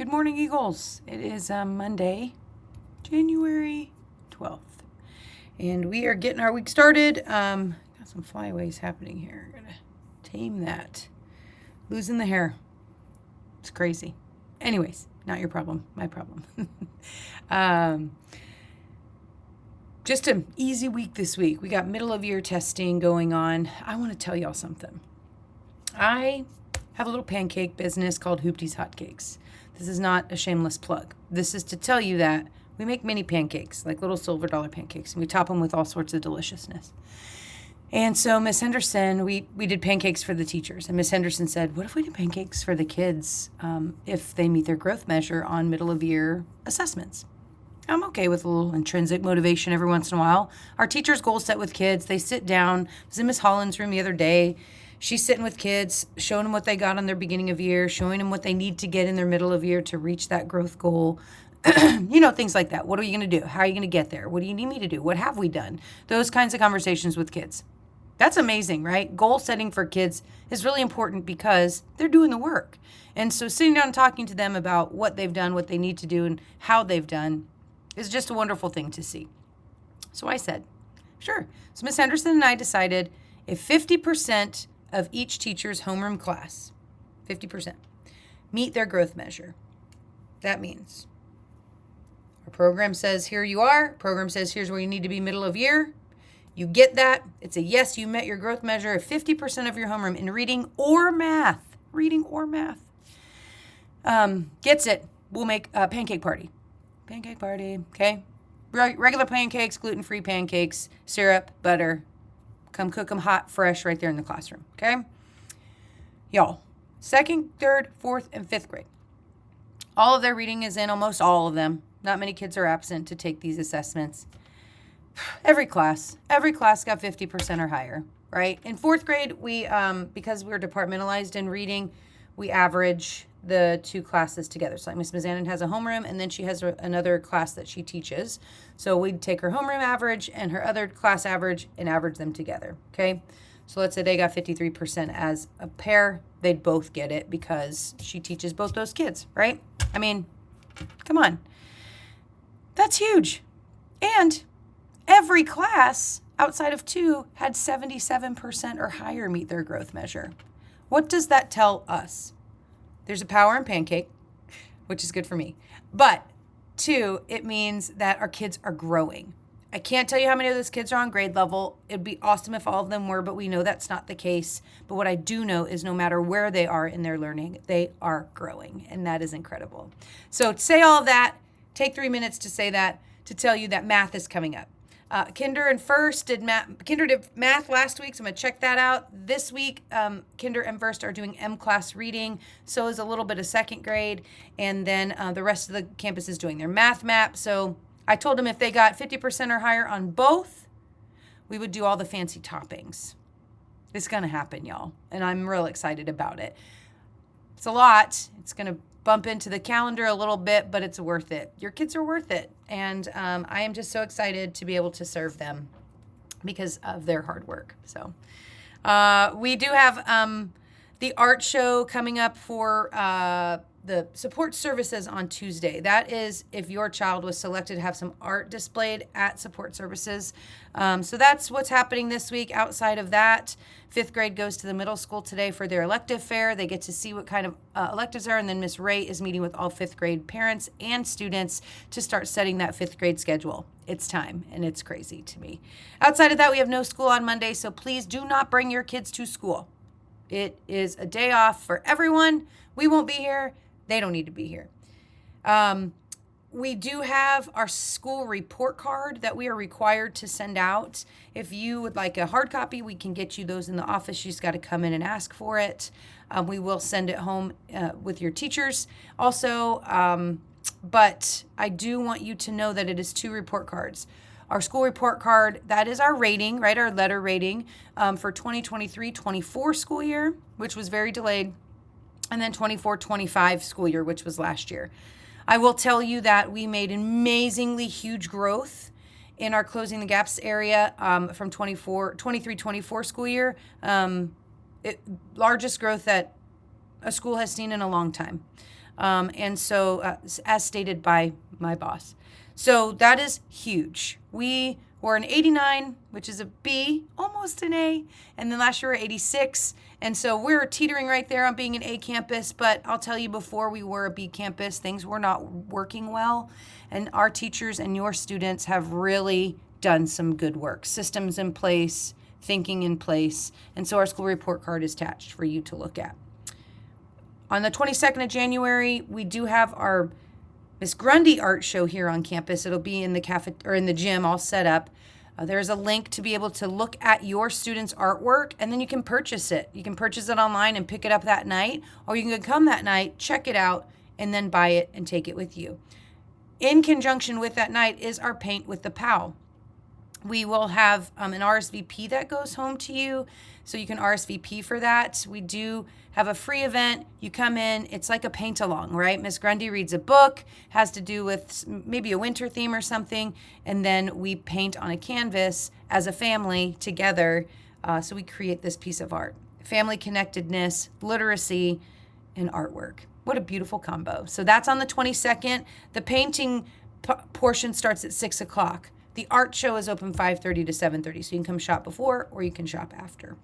Good morning, Eagles. It is Monday, January 12th, and we are getting our week started. Got some flyaways happening here. Gotta tame that. Losing the hair. It's crazy. Anyways, not your problem, my problem. Just an easy week this week. We got middle of year testing going on. I want to tell y'all something. I have a little pancake business called Hoopty's Hotcakes. This is not a shameless plug. This is to tell you that we make mini pancakes, like little silver dollar pancakes, and we top them with all sorts of deliciousness. And so Miss Henderson, we did pancakes for the teachers. And Miss Henderson said, what if we did pancakes for the kids if they meet their growth measure on middle of year assessments? I'm okay with a little intrinsic motivation every once in a while. Our teachers goal set with kids. They sit down. I was in Miss Holland's room the other day. She's sitting with kids, showing them what they got on their beginning of year, showing them what they need to get in their middle of year to reach that growth goal. Things like that. What are you going to do? How are you going to get there? What do you need me to do? What have we done? Those kinds of conversations with kids. That's amazing, right? Goal setting for kids is really important because they're doing the work. And so sitting down and talking to them about what they've done, what they need to do, and how they've done is just a wonderful thing to see. So I said, sure. So Miss Henderson and I decided if 50% of each teacher's homeroom class, 50%, meet their growth measure, that means our program says here you are, program says here's where you need to be middle of year. You get that. It's a yes, you met your growth measure of 50% of your homeroom in reading or math. Gets it. We'll make a pancake party. Pancake party, okay? Regular pancakes, gluten-free pancakes, syrup, butter. Come cook them hot, fresh, right there in the classroom, okay? Y'all, 2nd, 3rd, 4th, and 5th grade. All of their reading is in, almost all of them. Not many kids are absent to take these assessments. Every class got 50% or higher, right? In 4th grade, we, because we're departmentalized in reading, we average the two classes together. So like Miss Mizanin has a homeroom, and then she has another class that she teaches. So we'd take her homeroom average and her other class average and average them together, okay? So let's say they got 53% as a pair. They'd both get it because she teaches both those kids, right? I mean, come on. That's huge. And every class outside of 2 had 77% or higher meet their growth measure. What does that tell us? There's a power in pancake, which is good for me. But 2, it means that our kids are growing. I can't tell you how many of those kids are on grade level. It'd be awesome if all of them were, but we know that's not the case. But what I do know is no matter where they are in their learning, they are growing, and that is incredible. So to say all of that, take 3 minutes to say that, to tell you that math is coming up. Kinder and First did math. Kinder did math last week, so I'm going to check that out. This week, Kinder and First are doing M-class reading. So is a little bit of 2nd grade. And then the rest of the campus is doing their math map. So I told them if they got 50% or higher on both, we would do all the fancy toppings. It's going to happen, y'all. And I'm real excited about it. It's a lot. It's going to bump into the calendar a little bit, but it's worth it. Your kids are worth it. And I am just so excited to be able to serve them because of their hard work. So we do have the art show coming up for the support services on Tuesday. That is if your child was selected to have some art displayed at support services. So that's what's happening this week. Outside of that, 5th grade goes to the middle school today for their elective fair. They get to see what kind of electives are, and then Miss Ray is meeting with all 5th grade parents and students to start setting that 5th grade schedule. It's time, and it's crazy to me. Outside of that, we have no school on Monday, so please do not bring your kids to school. It is a day off for everyone. We won't be here. They don't need to be here. We do have our school report card that we are required to send out. If you would like a hard copy, we can get you those in the office. You just got to come in and ask for it. We will send it home with your teachers also. But I do want you to know that it is 2 report cards. Our school report card, that is our rating, right? Our letter rating for 2023-24 school year, which was very delayed. And then 24-25 school year, which was last year. I will tell you that we made amazingly huge growth in our Closing the Gaps area from 23-24 school year. Largest growth that a school has seen in a long time. And so, as stated by my boss. So that is huge. We were an 89, which is a B, almost an A. And then last year we were 86. And so we're teetering right there on being an A campus. But I'll tell you, before we were a B campus, things were not working well. And our teachers and your students have really done some good work. Systems in place, thinking in place. And so our school report card is attached for you to look at. On the 22nd of January, we do have our Miss Grundy art show here on campus. It'll be in the cafe or in the gym, all set up. There's a link to be able to look at your students' artwork, and then you can purchase it. You can purchase it online and pick it up that night, or you can come that night, check it out, and then buy it and take it with you. In conjunction with that night is our Paint with the POW. We will have an RSVP that goes home to you, so you can RSVP for that. We do have a free event. You come in, it's like a paint along, right? Miss Grundy reads a book, has to do with maybe a winter theme or something, and then we paint on a canvas as a family together. So we create this piece of art. Family connectedness, literacy, and artwork. What a beautiful combo. So that's on the 22nd. The painting portion starts at 6 o'clock. The art show is open 5:30 to 7:30, so you can come shop before or you can shop after.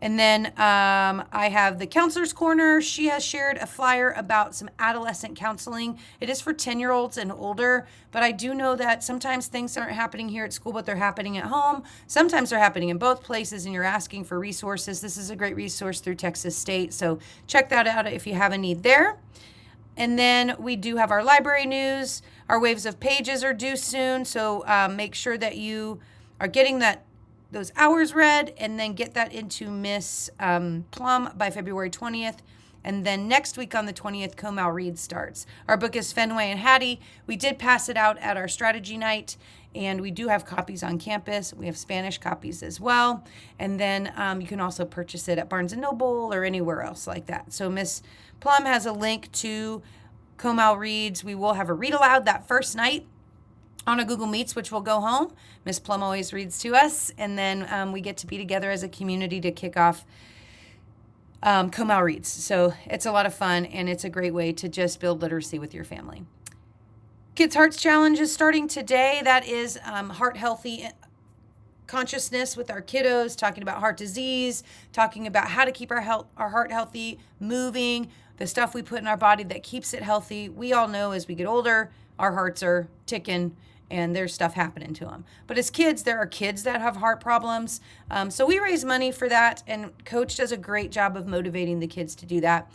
And then I have the Counselor's Corner. She has shared a flyer about some adolescent counseling. It is for 10-year-olds and older, but I do know that sometimes things aren't happening here at school, but they're happening at home. Sometimes they're happening in both places, and you're asking for resources. This is a great resource through Texas State, so check that out if you have a need there. And then we do have our library news. Our waves of pages are due soon, so make sure that you are getting those hours read, and then get that into Miss Plum by February 20th. And then next week on the 20th, Comal Read starts. Our book is Fenway and Hattie. We did pass it out at our strategy night, and we do have copies on campus. We have Spanish copies as well. And then you can also purchase it at Barnes & Noble or anywhere else like that. So Miss Plum has a link to Comal Reads. We will have a read aloud that first night on a Google Meets, which will go home. Miss Plum always reads to us, and then we get to be together as a community to kick off Comal Reads. So it's a lot of fun, and it's a great way to just build literacy with your family. Kids Hearts Challenge is starting today. That is heart healthy consciousness with our kiddos, talking about heart disease, talking about how to keep our heart healthy, moving, the stuff we put in our body that keeps it healthy. We all know as we get older, our hearts are ticking, and there's stuff happening to them. But as kids, there are kids that have heart problems. So we raise money for that, and Coach does a great job of motivating the kids to do that.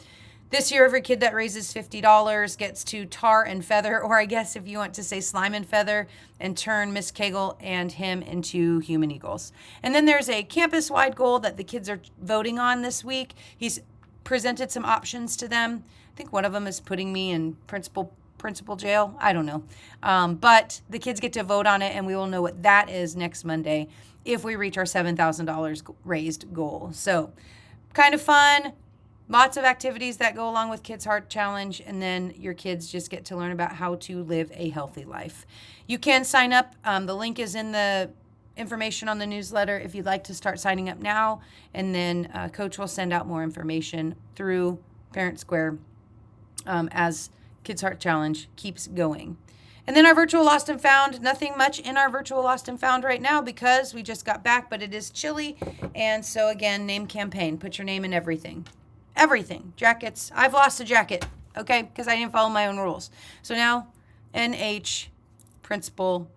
This year, every kid that raises $50 gets to tar and feather, or I guess if you want to say slime and feather, and turn Miss Cagle and him into human eagles. And then there's a campus-wide goal that the kids are voting on this week. He's presented some options to them. I think one of them is putting me in principal jail. I don't know. But the kids get to vote on it, and we will know what that is next Monday if we reach our $7,000 raised goal. So kind of fun. Lots of activities that go along with Kids Heart Challenge, and then your kids just get to learn about how to live a healthy life. You can sign up. The link is in the information on the newsletter if you'd like to start signing up now, and then Coach will send out more information through Parent Square as Kids Heart Challenge keeps going. And then our virtual Lost and Found, nothing much in our virtual Lost and Found right now because we just got back, but it is chilly. And so again, name campaign, put your name in everything. Everything, jackets. I've lost a jacket, okay, because I didn't follow my own rules. So now NH, principal,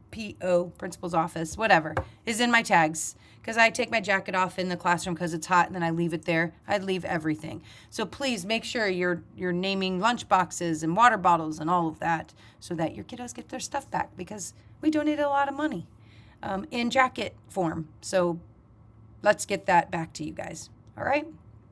PO, principal's office, whatever, is in my tags. Because I take my jacket off in the classroom because it's hot, and then I leave it there. I leave everything. So please make sure you're naming lunch boxes and water bottles and all of that so that your kiddos get their stuff back, because we donated a lot of money in jacket form. So let's get that back to you guys. All right?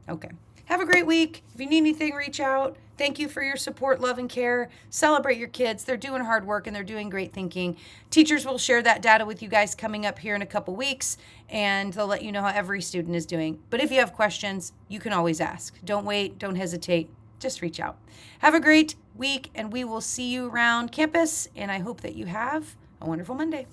Okay. Have a great week. If you need anything, reach out. Thank you for your support, love, and care. Celebrate your kids. They're doing hard work, and they're doing great thinking. Teachers will share that data with you guys coming up here in a couple weeks, and they'll let you know how every student is doing. But if you have questions, you can always ask. Don't wait. Don't hesitate. Just reach out. Have a great week, and we will see you around campus, and I hope that you have a wonderful Monday.